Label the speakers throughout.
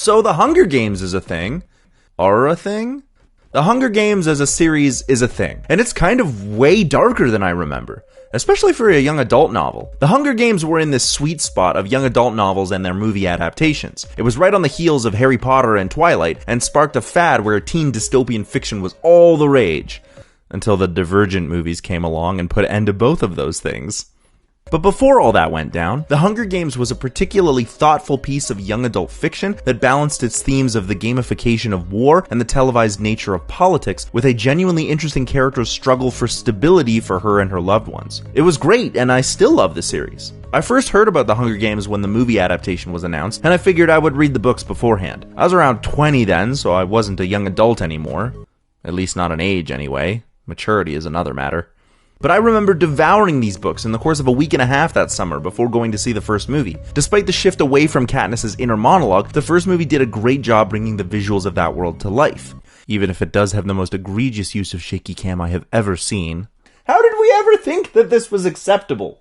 Speaker 1: So The Hunger Games is a thing. Are a thing? The Hunger Games as a series is a thing, and it's kind of way darker than I remember, especially for a young adult novel. The Hunger Games were in this sweet spot of young adult novels and their movie adaptations. It was right on the heels of Harry Potter and Twilight, and sparked a fad where teen dystopian fiction was all the rage, until the Divergent movies came along and put an end to both of those things. But before all that went down, The Hunger Games was a particularly thoughtful piece of young adult fiction that balanced its themes of the gamification of war and the televised nature of politics with a genuinely interesting character's struggle for stability for her and her loved ones. It was great, and I still love the series. I first heard about The Hunger Games when the movie adaptation was announced, and I figured I would read the books beforehand. I was around 20 then, so I wasn't a young adult anymore. At least not an age, anyway. Maturity is another matter. But I remember devouring these books in the course of a week and a half that summer before going to see the first movie. Despite the shift away from Katniss's inner monologue, the first movie did a great job bringing the visuals of that world to life, even if it does have the most egregious use of shaky cam I have ever seen. How did we ever think that this was acceptable?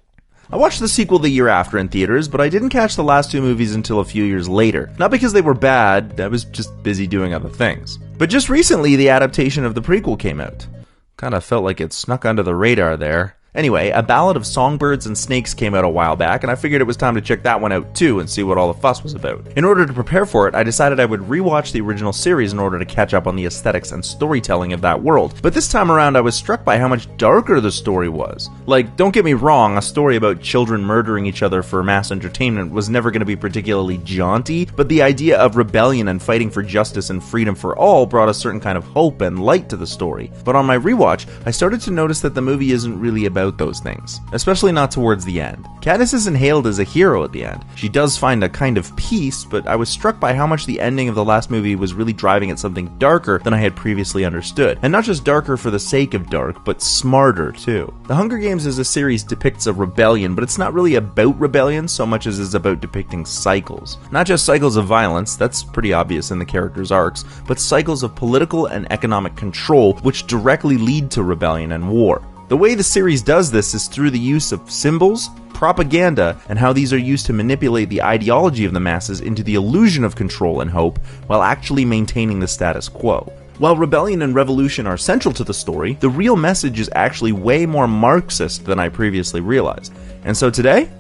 Speaker 1: I watched the sequel the year after in theaters, but I didn't catch the last two movies until a few years later. Not because they were bad, I was just busy doing other things. But just recently, the adaptation of the prequel came out. Kinda felt like it snuck under the radar there. Anyway, A Ballad of Songbirds and Snakes came out a while back, and I figured it was time to check that one out too and see what all the fuss was about. In order to prepare for it, I decided I would rewatch the original series in order to catch up on the aesthetics and storytelling of that world. But this time around, I was struck by how much darker the story was. Like, don't get me wrong, a story about children murdering each other for mass entertainment was never going to be particularly jaunty, but the idea of rebellion and fighting for justice and freedom for all brought a certain kind of hope and light to the story. But on my rewatch, I started to notice that the movie isn't really about those things, especially not towards the end. Katniss isn't hailed as a hero at the end. She does find a kind of peace, but I was struck by how much the ending of the last movie was really driving at something darker than I had previously understood. And not just darker for the sake of dark, but smarter too. The Hunger Games as a series depicts a rebellion, but it's not really about rebellion so much as it's about depicting cycles. Not just cycles of violence, that's pretty obvious in the characters' arcs, but cycles of political and economic control which directly lead to rebellion and war. The way the series does this is through the use of symbols, propaganda, and how these are used to manipulate the ideology of the masses into the illusion of control and hope, while actually maintaining the status quo. While rebellion and revolution are central to the story, the real message is actually way more Marxist than I previously realized. And so today,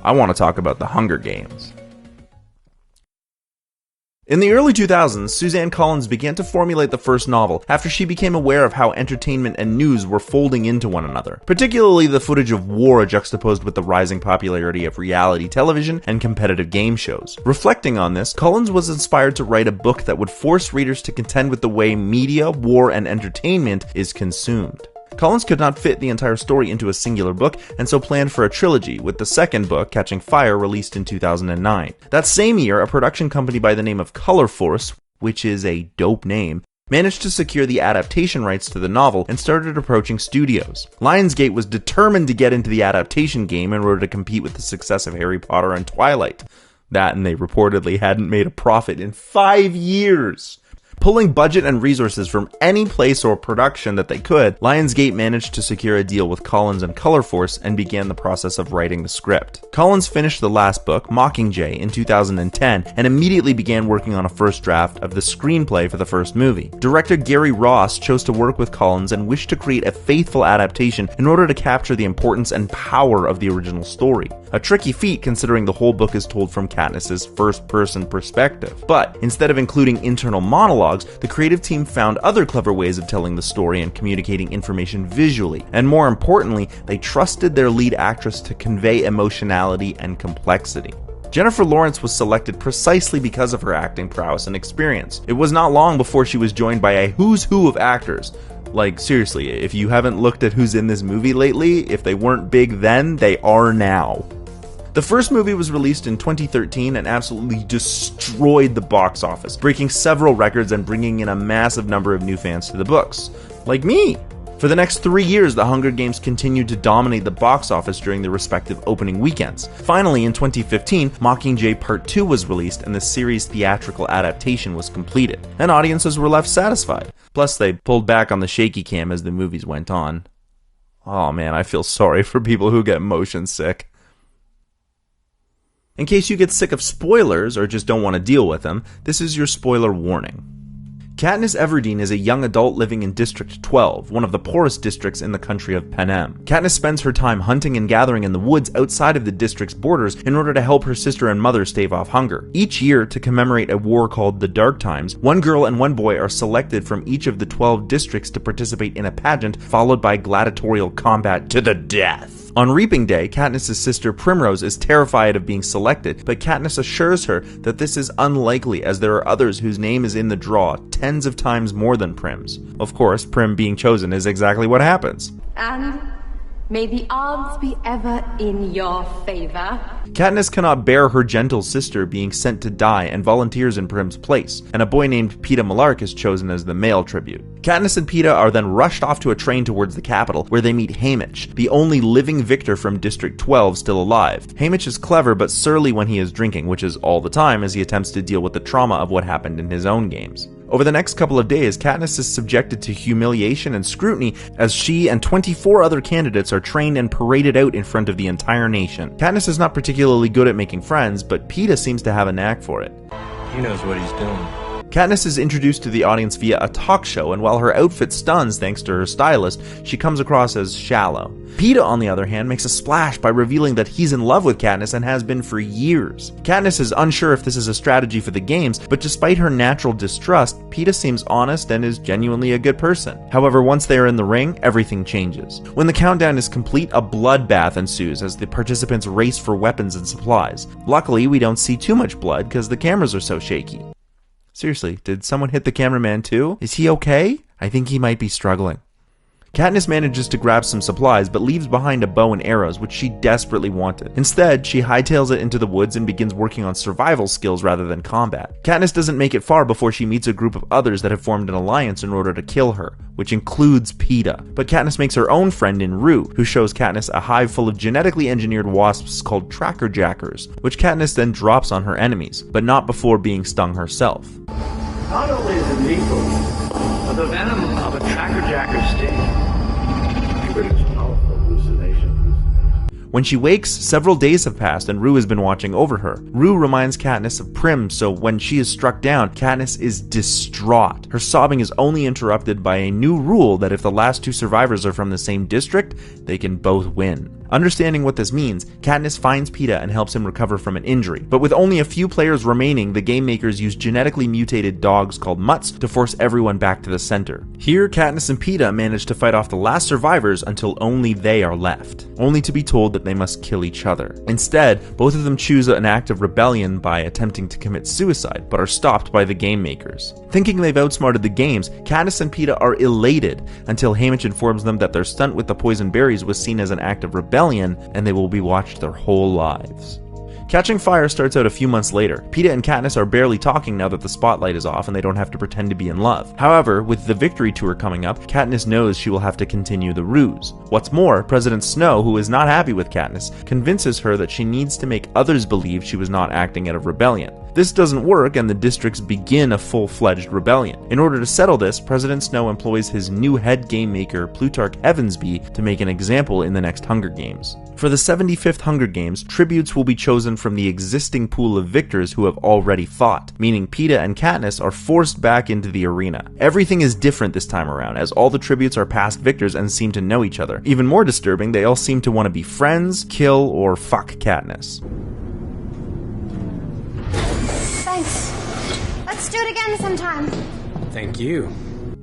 Speaker 1: I want to talk about the Hunger Games. In the early 2000s, Suzanne Collins began to formulate the first novel after she became aware of how entertainment and news were folding into one another, particularly the footage of war juxtaposed with the rising popularity of reality television and competitive game shows. Reflecting on this, Collins was inspired to write a book that would force readers to contend with the way media, war, and entertainment is consumed. Collins could not fit the entire story into a singular book, and so planned for a trilogy, with the second book, Catching Fire, released in 2009. That same year, a production company by the name of Color Force, which is a dope name, managed to secure the adaptation rights to the novel and started approaching studios. Lionsgate was determined to get into the adaptation game in order to compete with the success of Harry Potter and Twilight. That, and they reportedly hadn't made a profit in 5 years. Pulling budget and resources from any place or production that they could, Lionsgate managed to secure a deal with Collins and Color Force and began the process of writing the script. Collins finished the last book, Mockingjay, in 2010 and immediately began working on a first draft of the screenplay for the first movie. Director Gary Ross chose to work with Collins and wished to create a faithful adaptation in order to capture the importance and power of the original story. A tricky feat considering the whole book is told from Katniss's first-person perspective. But instead of including internal monologues, the creative team found other clever ways of telling the story and communicating information visually. And more importantly, they trusted their lead actress to convey emotionality and complexity. Jennifer Lawrence was selected precisely because of her acting prowess and experience. It was not long before she was joined by a who's who of actors. Like, seriously, if you haven't looked at who's in this movie lately, if they weren't big then, they are now. The first movie was released in 2013 and absolutely destroyed the box office, breaking several records and bringing in a massive number of new fans to the books. Like me! For the next 3 years, The Hunger Games continued to dominate the box office during their respective opening weekends. Finally, in 2015, Mockingjay Part 2 was released and the series' theatrical adaptation was completed, and audiences were left satisfied. Plus, they pulled back on the shaky cam as the movies went on. Oh man, I feel sorry for people who get motion sick. In case you get sick of spoilers or just don't want to deal with them, this is your spoiler warning. Katniss Everdeen is a young adult living in District 12, one of the poorest districts in the country of Panem. Katniss spends her time hunting and gathering in the woods outside of the district's borders in order to help her sister and mother stave off hunger. Each year, to commemorate a war called the Dark Times, one girl and one boy are selected from each of the 12 districts to participate in a pageant followed by gladiatorial combat to the death. On Reaping Day, Katniss' sister Primrose is terrified of being selected, but Katniss assures her that this is unlikely as there are others whose name is in the draw tens of times more than Prim's. Of course, Prim being chosen is exactly what happens.
Speaker 2: And may the odds be ever in your favor.
Speaker 1: Katniss cannot bear her gentle sister being sent to die and volunteers in Prim's place, and a boy named Peeta Mellark is chosen as the male tribute. Katniss and Peeta are then rushed off to a train towards the capital, where they meet Haymitch, the only living victor from District 12 still alive. Haymitch is clever but surly when he is drinking, which is all the time as he attempts to deal with the trauma of what happened in his own games. Over the next couple of days, Katniss is subjected to humiliation and scrutiny as she and 24 other candidates are trained and paraded out in front of the entire nation. Katniss is not particularly good at making friends, but Peeta seems to have a knack for it.
Speaker 3: He knows what he's doing.
Speaker 1: Katniss is introduced to the audience via a talk show, and while her outfit stuns thanks to her stylist, she comes across as shallow. Peeta, on the other hand, makes a splash by revealing that he's in love with Katniss and has been for years. Katniss is unsure if this is a strategy for the games, but despite her natural distrust, Peeta seems honest and is genuinely a good person. However, once they are in the ring, everything changes. When the countdown is complete, a bloodbath ensues as the participants race for weapons and supplies. Luckily, we don't see too much blood because the cameras are so shaky. Seriously, did someone hit the cameraman too? Is he okay? I think he might be struggling. Katniss manages to grab some supplies, but leaves behind a bow and arrows, which she desperately wanted. Instead, she hightails it into the woods and begins working on survival skills rather than combat. Katniss doesn't make it far before she meets a group of others that have formed an alliance in order to kill her, which includes Peeta. But Katniss makes her own friend in Rue, who shows Katniss a hive full of genetically engineered wasps called Tracker Jackers, which Katniss then drops on her enemies, but not before being stung herself.
Speaker 4: Not only is it lethal, but the venom of a Tracker Jacker sting produces powerful hallucinations.
Speaker 1: When she wakes, several days have passed and Rue has been watching over her. Rue reminds Katniss of Prim, so when she is struck down, Katniss is distraught. Her sobbing is only interrupted by a new rule that if the last two survivors are from the same district, they can both win. Understanding what this means, Katniss finds Peeta and helps him recover from an injury. But with only a few players remaining, the game makers use genetically mutated dogs called mutts to force everyone back to the center. Here, Katniss and Peeta manage to fight off the last survivors until only they are left, only to be told that they must kill each other. Instead, both of them choose an act of rebellion by attempting to commit suicide, but are stopped by the game makers. Thinking they've outsmarted the games, Katniss and Peeta are elated until Haymitch informs them that their stunt with the poison berries was seen as an act of rebellion and they will be watched their whole lives. Catching Fire starts out a few months later. Peeta and Katniss are barely talking now that the spotlight is off and they don't have to pretend to be in love. However, with the Victory Tour coming up, Katniss knows she will have to continue the ruse. What's more, President Snow, who is not happy with Katniss, convinces her that she needs to make others believe she was not acting out of rebellion. This doesn't work and the districts begin a full-fledged rebellion. In order to settle this, President Snow employs his new head game maker, Plutarch Heavensbee, to make an example in the next Hunger Games. For the 75th Hunger Games, tributes will be chosen from the existing pool of victors who have already fought, meaning Peeta and Katniss are forced back into the arena. Everything is different this time around, as all the tributes are past victors and seem to know each other. Even more disturbing, they all seem to want to be friends, kill, or fuck Katniss.
Speaker 5: Thanks. Let's do it again sometime.
Speaker 3: Thank you.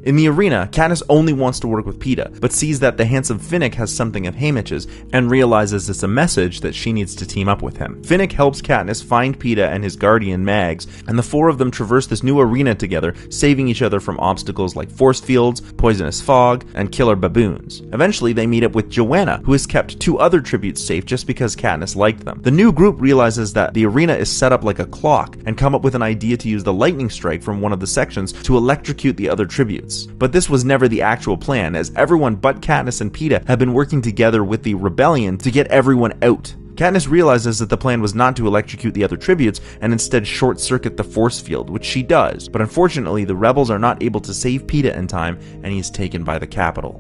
Speaker 1: In the arena, Katniss only wants to work with Peeta, but sees that the handsome Finnick has something of Haymitch's, and realizes it's a message that she needs to team up with him. Finnick helps Katniss find Peeta and his guardian Mags, and the four of them traverse this new arena together, saving each other from obstacles like force fields, poisonous fog, and killer baboons. Eventually, they meet up with Joanna, who has kept two other tributes safe just because Katniss liked them. The new group realizes that the arena is set up like a clock, and come up with an idea to use the lightning strike from one of the sections to electrocute the other tributes. But this was never the actual plan, as everyone but Katniss and Peeta have been working together with the rebellion to get everyone out. Katniss realizes that the plan was not to electrocute the other tributes and instead short-circuit the force field, which she does, but unfortunately the rebels are not able to save Peeta in time and he is taken by the capital.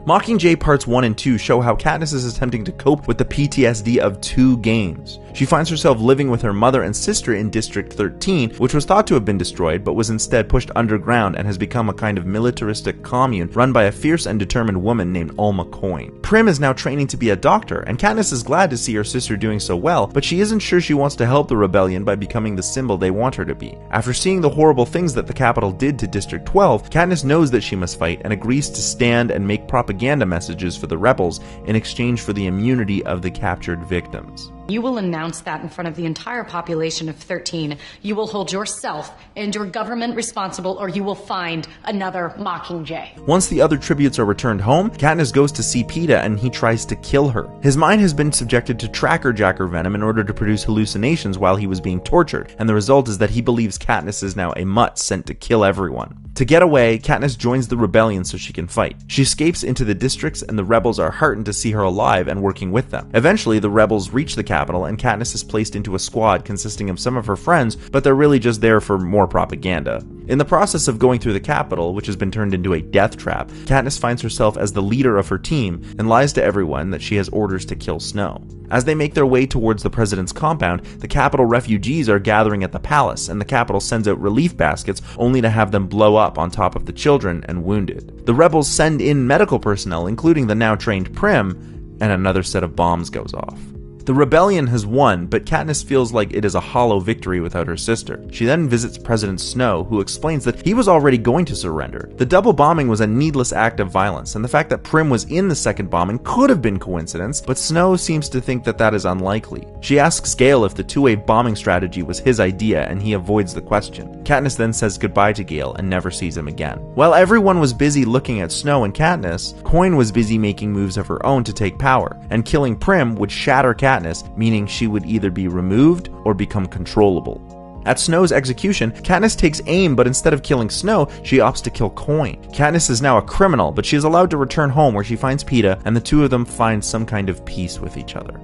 Speaker 1: Mockingjay Parts 1 and 2 show how Katniss is attempting to cope with the PTSD of 2 games. She finds herself living with her mother and sister in District 13, which was thought to have been destroyed, but was instead pushed underground and has become a kind of militaristic commune run by a fierce and determined woman named Alma Coin. Prim is now training to be a doctor, and Katniss is glad to see her sister doing so well, but she isn't sure she wants to help the rebellion by becoming the symbol they want her to be. After seeing the horrible things that the Capitol did to District 12, Katniss knows that she must fight and agrees to stand and make propaganda messages for the rebels in exchange for the immunity of the captured victims.
Speaker 6: You will announce that in front of the entire population of 13. You will hold yourself and your government responsible, or you will find another Mockingjay.
Speaker 1: Once the other tributes are returned home, Katniss goes to see Peeta and he tries to kill her. His mind has been subjected to tracker jacker venom in order to produce hallucinations while he was being tortured, and the result is that he believes Katniss is now a mutt sent to kill everyone. To get away, Katniss joins the rebellion so she can fight. She escapes into the districts and the rebels are heartened to see her alive and working with them. Eventually, the rebels reach the capital and Katniss is placed into a squad consisting of some of her friends, but they're really just there for more propaganda. In the process of going through the capital, which has been turned into a death trap, Katniss finds herself as the leader of her team and lies to everyone that she has orders to kill Snow. As they make their way towards the president's compound, the Capitol refugees are gathering at the palace, and the Capitol sends out relief baskets only to have them blow up on top of the children and wounded. The rebels send in medical personnel, including the now trained Prim, and another set of bombs goes off. The rebellion has won, but Katniss feels like it is a hollow victory without her sister. She then visits President Snow, who explains that he was already going to surrender. The double bombing was a needless act of violence, and the fact that Prim was in the second bombing could have been coincidence, but Snow seems to think that that is unlikely. She asks Gale if the two-wave bombing strategy was his idea, and he avoids the question. Katniss then says goodbye to Gale and never sees him again. While everyone was busy looking at Snow and Katniss, Coin was busy making moves of her own to take power, and killing Prim would shatter Katniss, meaning she would either be removed or become controllable. At Snow's execution, Katniss takes aim, but instead of killing Snow, she opts to kill Coin. Katniss is now a criminal, but she is allowed to return home where she finds Peeta, and the two of them find some kind of peace with each other.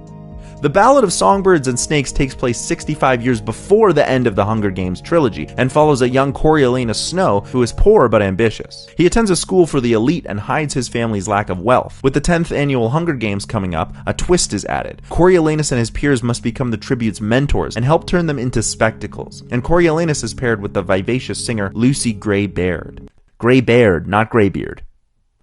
Speaker 1: The Ballad of Songbirds and Snakes takes place 65 years before the end of the Hunger Games trilogy and follows a young Coriolanus Snow who is poor but ambitious. He attends a school for the elite and hides his family's lack of wealth. With the 10th annual Hunger Games coming up, a twist is added. Coriolanus and his peers must become the tribute's mentors and help turn them into spectacles. And Coriolanus is paired with the vivacious singer Lucy Greybeard. Greybeard, not Greybeard.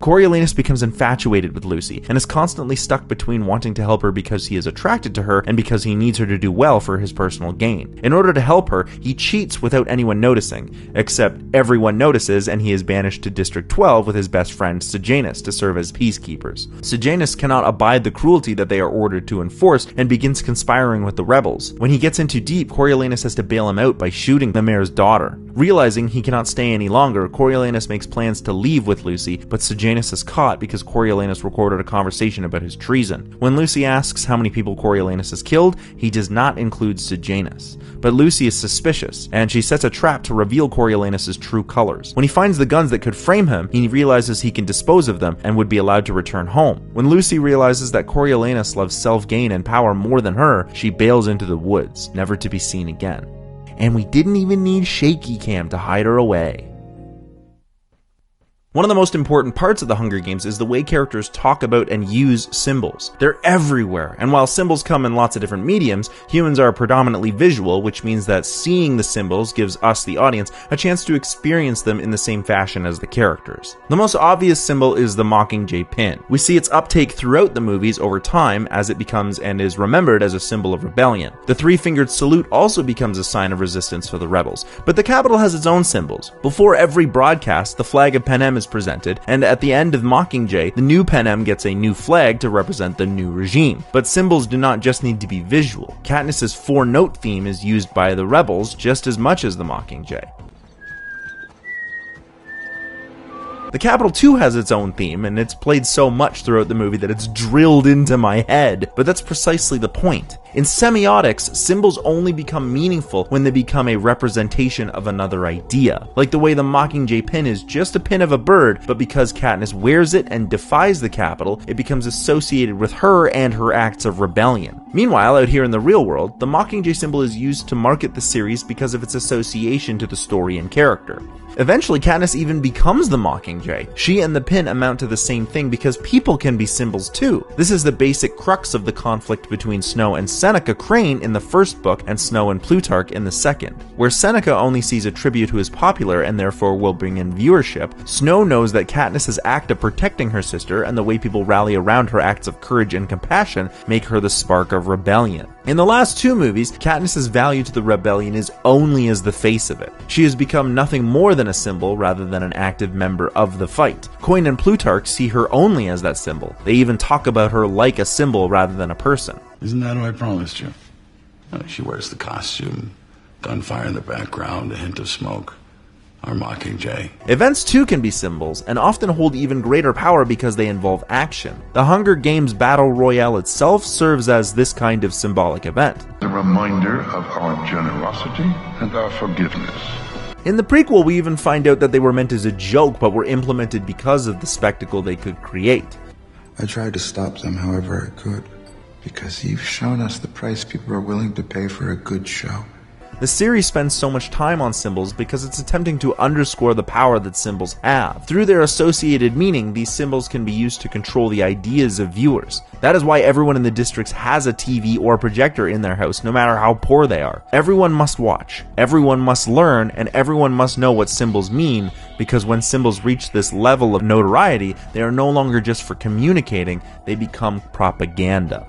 Speaker 1: Coriolanus becomes infatuated with Lucy and is constantly stuck between wanting to help her because he is attracted to her and because he needs her to do well for his personal gain. In order to help her, he cheats without anyone noticing, except everyone notices and he is banished to District 12 with his best friend Sejanus to serve as peacekeepers. Sejanus cannot abide the cruelty that they are ordered to enforce and begins conspiring with the rebels. When he gets in too deep, Coriolanus has to bail him out by shooting the mayor's daughter. Realizing he cannot stay any longer, Coriolanus makes plans to leave with Lucy, but Sejanus is caught because Coriolanus recorded a conversation about his treason. When Lucy asks how many people Coriolanus has killed, he does not include Sejanus. But Lucy is suspicious, and she sets a trap to reveal Coriolanus' true colors. When he finds the guns that could frame him, he realizes he can dispose of them and would be allowed to return home. When Lucy realizes that Coriolanus loves self-gain and power more than her, she bails into the woods, never to be seen again. And we didn't even need shaky cam to hide her away. One of the most important parts of the Hunger Games is the way characters talk about and use symbols. They're everywhere, and while symbols come in lots of different mediums, humans are predominantly visual, which means that seeing the symbols gives us, the audience, a chance to experience them in the same fashion as the characters. The most obvious symbol is the Mockingjay pin. We see its uptake throughout the movies over time as it becomes and is remembered as a symbol of rebellion. The three-fingered salute also becomes a sign of resistance for the rebels, but the Capitol has its own symbols. Before every broadcast, the flag of Panem is presented, and at the end of Mockingjay, the new Panem gets a new flag to represent the new regime. But symbols do not just need to be visual. Katniss's 4-note theme is used by the rebels just as much as the Mockingjay. The Capitol too has its own theme, and it's played so much throughout the movie that it's drilled into my head. But that's precisely the point. In semiotics, symbols only become meaningful when they become a representation of another idea. Like the way the Mockingjay pin is just a pin of a bird, but because Katniss wears it and defies the Capitol, it becomes associated with her and her acts of rebellion. Meanwhile, out here in the real world, the Mockingjay symbol is used to market the series because of its association to the story and character. Eventually, Katniss even becomes the Mockingjay. She and the pin amount to the same thing because people can be symbols too. This is the basic crux of the conflict between Snow and Seneca Crane in the first book and Snow and Plutarch in the second. Where Seneca only sees a tribute who is popular and therefore will bring in viewership, Snow knows that Katniss's act of protecting her sister and the way people rally around her acts of courage and compassion make her the spark of rebellion. In the last two movies, Katniss's value to the rebellion is only as the face of it. She has become nothing more than a symbol rather than an active member of the fight. Coin and Plutarch see her only as that symbol. They even talk about her like a symbol rather than a person.
Speaker 7: Isn't that what I promised you? She wears the costume, gunfire in the background, a hint of smoke. Our Mockingjay.
Speaker 1: Events too can be symbols, and often hold even greater power because they involve action. The Hunger Games Battle Royale itself serves as this kind of symbolic event.
Speaker 8: A reminder of our generosity and our forgiveness.
Speaker 1: In the prequel, we even find out that they were meant as a joke, but were implemented because of the spectacle they could create.
Speaker 9: I tried to stop them however I could, because you've shown us the price people are willing to pay for a good show.
Speaker 1: The series spends so much time on symbols because it's attempting to underscore the power that symbols have. Through their associated meaning, these symbols can be used to control the ideas of viewers. That is why everyone in the districts has a TV or projector in their house, no matter how poor they are. Everyone must watch, everyone must learn, and everyone must know what symbols mean, because when symbols reach this level of notoriety, they are no longer just for communicating, they become propaganda.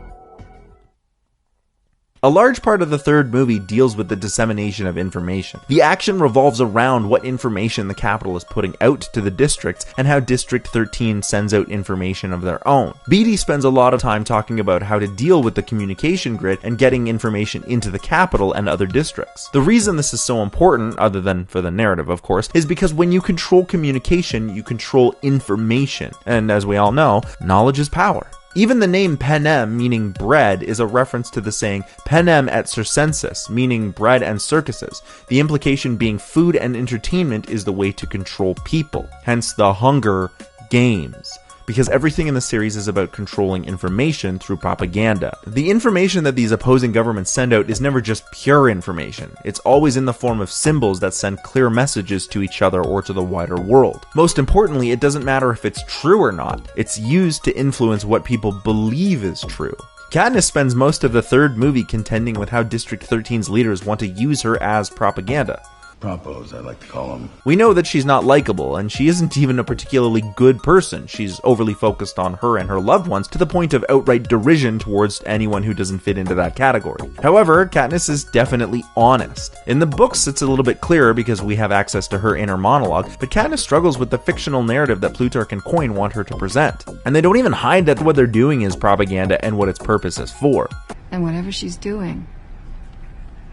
Speaker 1: A large part of the third movie deals with the dissemination of information. The action revolves around what information the Capitol is putting out to the districts and how District 13 sends out information of their own. Beatty spends a lot of time talking about how to deal with the communication grid and getting information into the Capitol and other districts. The reason this is so important, other than for the narrative of course, is because when you control communication, you control information. And as we all know, knowledge is power. Even the name Panem, meaning bread, is a reference to the saying Panem et circenses, meaning bread and circuses, the implication being food and entertainment is the way to control people, hence the Hunger Games. Because everything in the series is about controlling information through propaganda. The information that these opposing governments send out is never just pure information. It's always in the form of symbols that send clear messages to each other or to the wider world. Most importantly, it doesn't matter if it's true or not. It's used to influence what people believe is true. Katniss spends most of the third movie contending with how District 13's leaders want to use her as propaganda.
Speaker 7: Propos, I like to call them.
Speaker 1: We know that she's not likable, and she isn't even a particularly good person. She's overly focused on her and her loved ones to the point of outright derision towards anyone who doesn't fit into that category. However, Katniss is definitely honest. In the books, it's a little bit clearer because we have access to her inner monologue, but Katniss struggles with the fictional narrative that Plutarch and Coin want her to present. And they don't even hide that what they're doing is propaganda and what its purpose is for.
Speaker 10: And whatever she's doing,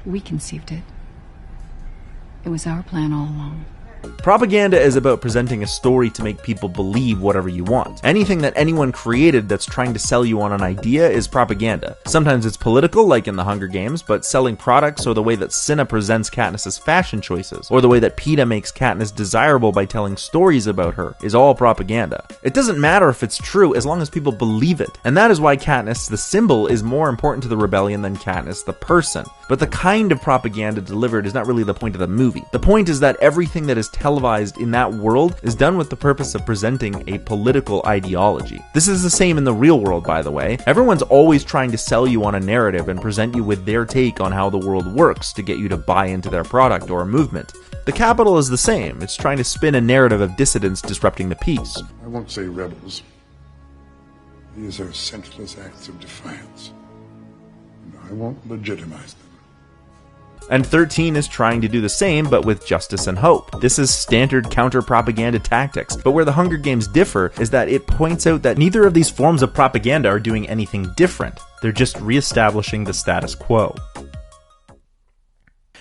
Speaker 10: we conceived it. It was our plan all along.
Speaker 1: Propaganda is about presenting a story to make people believe whatever you want. Anything that anyone created that's trying to sell you on an idea is propaganda. Sometimes it's political, like in the Hunger Games, but selling products or the way that Cinna presents Katniss's fashion choices, or the way that Peeta makes Katniss desirable by telling stories about her, is all propaganda. It doesn't matter if it's true as long as people believe it. And that is why Katniss, the symbol, is more important to the rebellion than Katniss, the person. But the kind of propaganda delivered is not really the point of the movie. The point is that everything that is televised in that world is done with the purpose of presenting a political ideology. This is the same in the real world, by the way. Everyone's always trying to sell you on a narrative and present you with their take on how the world works to get you to buy into their product or movement. The Capitol is the same. It's trying to spin a narrative of dissidents disrupting the peace.
Speaker 8: I won't say rebels. These are senseless acts of defiance. And I won't legitimize them.
Speaker 1: And 13 is trying to do the same, but with justice and hope. This is standard counter-propaganda tactics, but where the Hunger Games differ is that it points out that neither of these forms of propaganda are doing anything different. They're just re-establishing the status quo.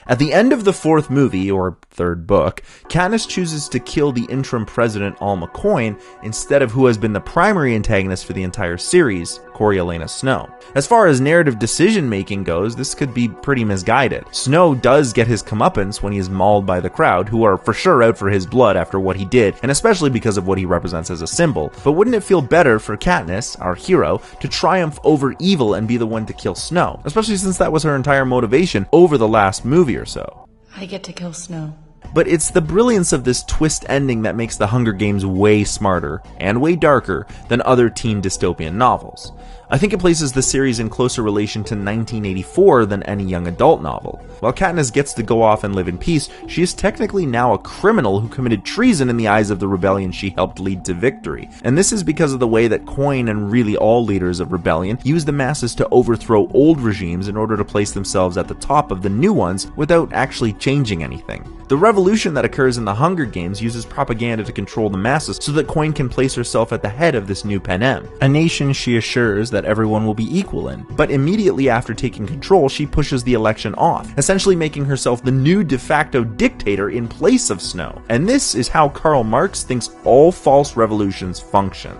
Speaker 1: At the end of the fourth movie, or third book, Katniss chooses to kill the interim president Alma Coin instead of who has been the primary antagonist for the entire series, Coriolanus Snow. As far as narrative decision-making goes, this could be pretty misguided. Snow does get his comeuppance when he is mauled by the crowd, who are for sure out for his blood after what he did, and especially because of what he represents as a symbol. But wouldn't it feel better for Katniss, our hero, to triumph over evil and be the one to kill Snow? Especially since that was her entire motivation over the last movie or so.
Speaker 6: I get to kill Snow.
Speaker 1: But it's the brilliance of this twist ending that makes The Hunger Games way smarter, and way darker, than other teen dystopian novels. I think it places the series in closer relation to 1984 than any young adult novel. While Katniss gets to go off and live in peace, she is technically now a criminal who committed treason in the eyes of the rebellion she helped lead to victory. And this is because of the way that Coin and really all leaders of rebellion use the masses to overthrow old regimes in order to place themselves at the top of the new ones without actually changing anything. The revolution that occurs in The Hunger Games uses propaganda to control the masses so that Coin can place herself at the head of this new Panem, a nation she assures that everyone will be equal in. But immediately after taking control, she pushes the election off, essentially making herself the new de facto dictator in place of Snow. And this is how Karl Marx thinks all false revolutions function.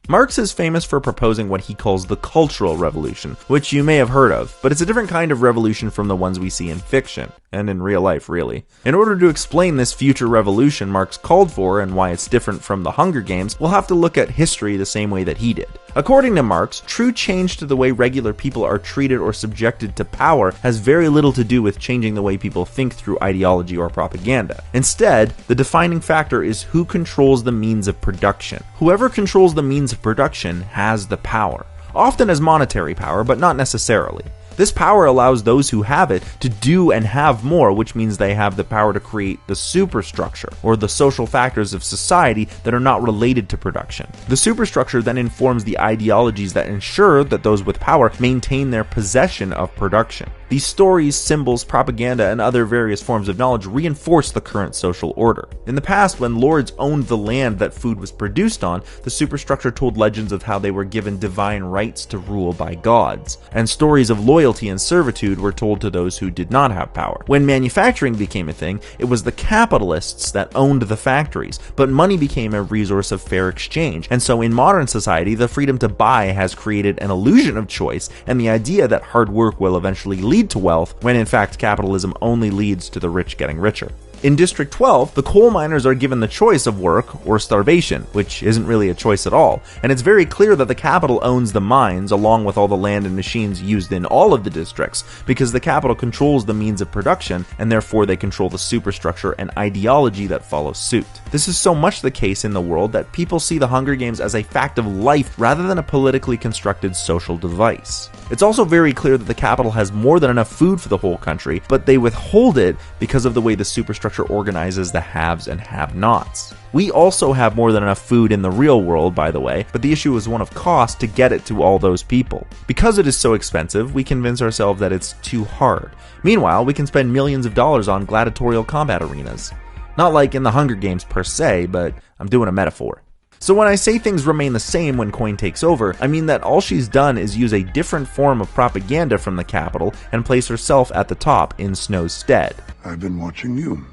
Speaker 1: Marx is famous for proposing what he calls the Cultural Revolution, which you may have heard of, but it's a different kind of revolution from the ones we see in fiction, and in real life really. In order to explain this future revolution Marx called for and why it's different from the Hunger Games, we'll have to look at history the same way that he did. According to Marx, true change to the way regular people are treated or subjected to power has very little to do with changing the way people think through ideology or propaganda. Instead, the defining factor is who controls the means of production. Whoever controls the means of production has the power, often as monetary power, but not necessarily. This power allows those who have it to do and have more, which means they have the power to create the superstructure, or the social factors of society that are not related to production. The superstructure then informs the ideologies that ensure that those with power maintain their possession of production. These stories, symbols, propaganda, and other various forms of knowledge reinforce the current social order. In the past, when lords owned the land that food was produced on, the superstructure told legends of how they were given divine rights to rule by gods, and stories of loyalty and servitude were told to those who did not have power. When manufacturing became a thing, it was the capitalists that owned the factories, but money became a resource of fair exchange, and so in modern society, the freedom to buy has created an illusion of choice and the idea that hard work will eventually lead to wealth, when in fact capitalism only leads to the rich getting richer. In District 12, the coal miners are given the choice of work or starvation, which isn't really a choice at all, and it's very clear that the capital owns the mines along with all the land and machines used in all of the districts, because the capital controls the means of production, and therefore they control the superstructure and ideology that follows suit. This is so much the case in the world that people see the Hunger Games as a fact of life rather than a politically constructed social device. It's also very clear that the capital has more than enough food for the whole country, but they withhold it because of the way the superstructure organizes the haves and have-nots. We also have more than enough food in the real world, by the way, but the issue is one of cost to get it to all those people. Because it is so expensive, we convince ourselves that it's too hard. Meanwhile, we can spend millions of dollars on gladiatorial combat arenas. Not like in the Hunger Games per se, but I'm doing a metaphor. So when I say things remain the same when Coin takes over, I mean that all she's done is use a different form of propaganda from the capital and place herself at the top in Snow's stead.
Speaker 8: I've been watching you.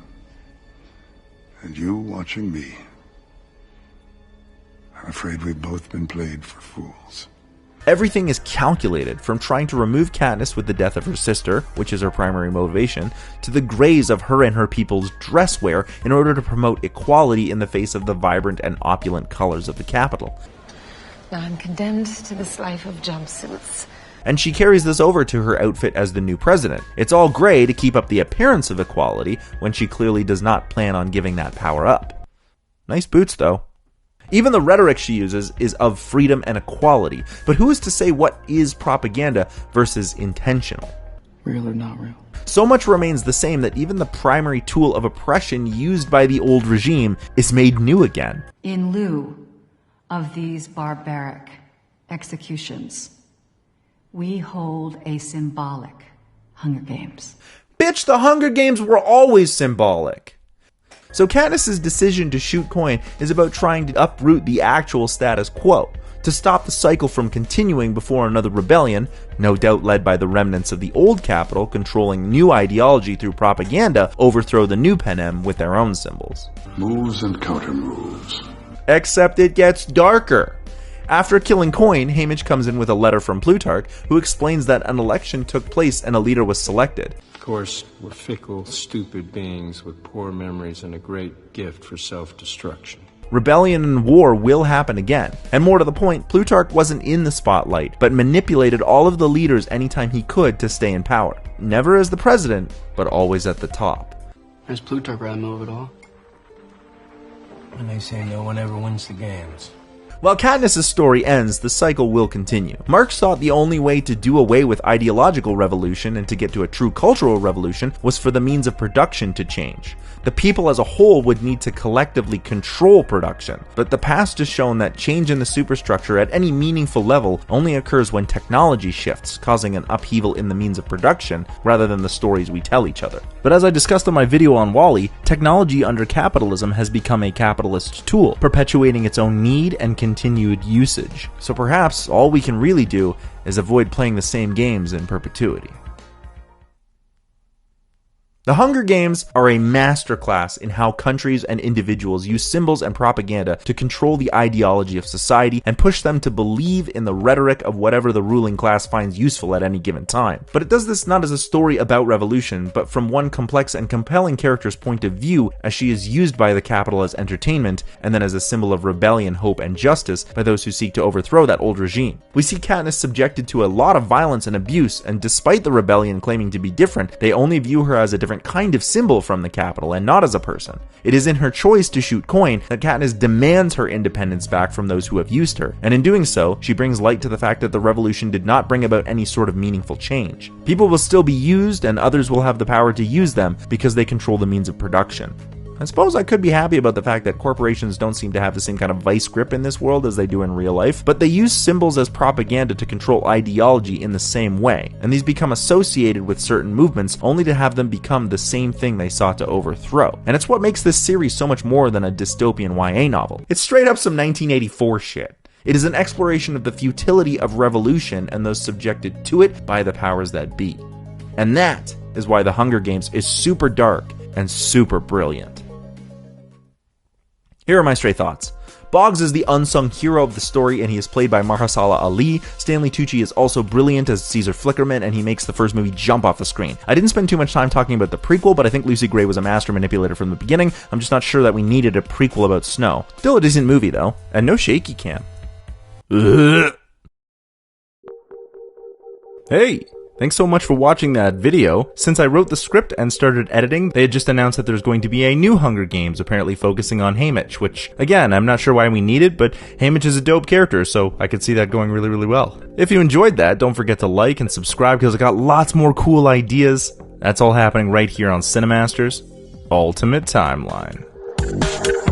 Speaker 8: And you watching me. I'm afraid we've both been played for fools.
Speaker 1: Everything is calculated, from trying to remove Katniss with the death of her sister, which is her primary motivation, to the grays of her and her people's dress wear in order to promote equality in the face of the vibrant and opulent colors of the capital.
Speaker 2: Now I'm condemned to this life of jumpsuits.
Speaker 1: And she carries this over to her outfit as the new president. It's all gray to keep up the appearance of equality, when she clearly does not plan on giving that power up. Nice boots, though. Even the rhetoric she uses is of freedom and equality, but who is to say what is propaganda versus intentional?
Speaker 9: Real or not real?
Speaker 1: So much remains the same that even the primary tool of oppression used by the old regime is made new again.
Speaker 10: In lieu of these barbaric executions, we hold a symbolic Hunger Games.
Speaker 1: Bitch, the Hunger Games were always symbolic. So Katniss's decision to shoot Coin is about trying to uproot the actual status quo, to stop the cycle from continuing before another rebellion, no doubt led by the remnants of the old capital controlling new ideology through propaganda, overthrow the new Panem with their own symbols.
Speaker 8: Moves and counter moves.
Speaker 1: Except it gets darker. After killing Coin, Haymitch comes in with a letter from Plutarch, who explains that an election took place and a leader was selected.
Speaker 3: Of course, we're fickle, stupid beings with poor memories and a great gift for self-destruction.
Speaker 1: Rebellion and war will happen again. And more to the point, Plutarch wasn't in the spotlight, but manipulated all of the leaders anytime he could to stay in power. Never as the president, but always at the top.
Speaker 11: Has Plutarch rather move at all?
Speaker 3: And they say no one ever wins the games.
Speaker 1: While Katniss's story ends, the cycle will continue. Marx thought the only way to do away with ideological revolution and to get to a true cultural revolution was for the means of production to change. The people as a whole would need to collectively control production. But the past has shown that change in the superstructure at any meaningful level only occurs when technology shifts, causing an upheaval in the means of production rather than the stories we tell each other. But as I discussed in my video on WALL-E, technology under capitalism has become a capitalist tool, perpetuating its own need and continued usage. So perhaps all we can really do is avoid playing the same games in perpetuity. The Hunger Games are a masterclass in how countries and individuals use symbols and propaganda to control the ideology of society and push them to believe in the rhetoric of whatever the ruling class finds useful at any given time. But it does this not as a story about revolution, but from one complex and compelling character's point of view, as she is used by the capital as entertainment, and then as a symbol of rebellion, hope, and justice by those who seek to overthrow that old regime. We see Katniss subjected to a lot of violence and abuse, and despite the rebellion claiming to be different, they only view her as a different kind of symbol from the capital and not as a person. It is in her choice to shoot Coin that Katniss demands her independence back from those who have used her, and in doing so, she brings light to the fact that the revolution did not bring about any sort of meaningful change. People will still be used, and others will have the power to use them because they control the means of production. I suppose I could be happy about the fact that corporations don't seem to have the same kind of vice grip in this world as they do in real life, but they use symbols as propaganda to control ideology in the same way, and these become associated with certain movements only to have them become the same thing they sought to overthrow. And it's what makes this series so much more than a dystopian YA novel. It's straight up some 1984 shit. It is an exploration of the futility of revolution and those subjected to it by the powers that be. And that is why The Hunger Games is super dark and super brilliant. Here are my stray thoughts. Boggs is the unsung hero of the story, and he is played by Mahershala Ali. Stanley Tucci is also brilliant as Caesar Flickerman, and he makes the first movie jump off the screen. I didn't spend too much time talking about the prequel, but I think Lucy Gray was a master manipulator from the beginning. I'm just not sure that we needed a prequel about Snow. Still a decent movie, though, and no shaky cam. Hey! Thanks so much for watching that video. Since I wrote the script and started editing, they had just announced that there's going to be a new Hunger Games, apparently focusing on Haymitch, which, again, I'm not sure why we need it, but Haymitch is a dope character, so I could see that going really, really well. If you enjoyed that, don't forget to like and subscribe, because I got lots more cool ideas. That's all happening right here on Cinemasters Ultimate Timeline.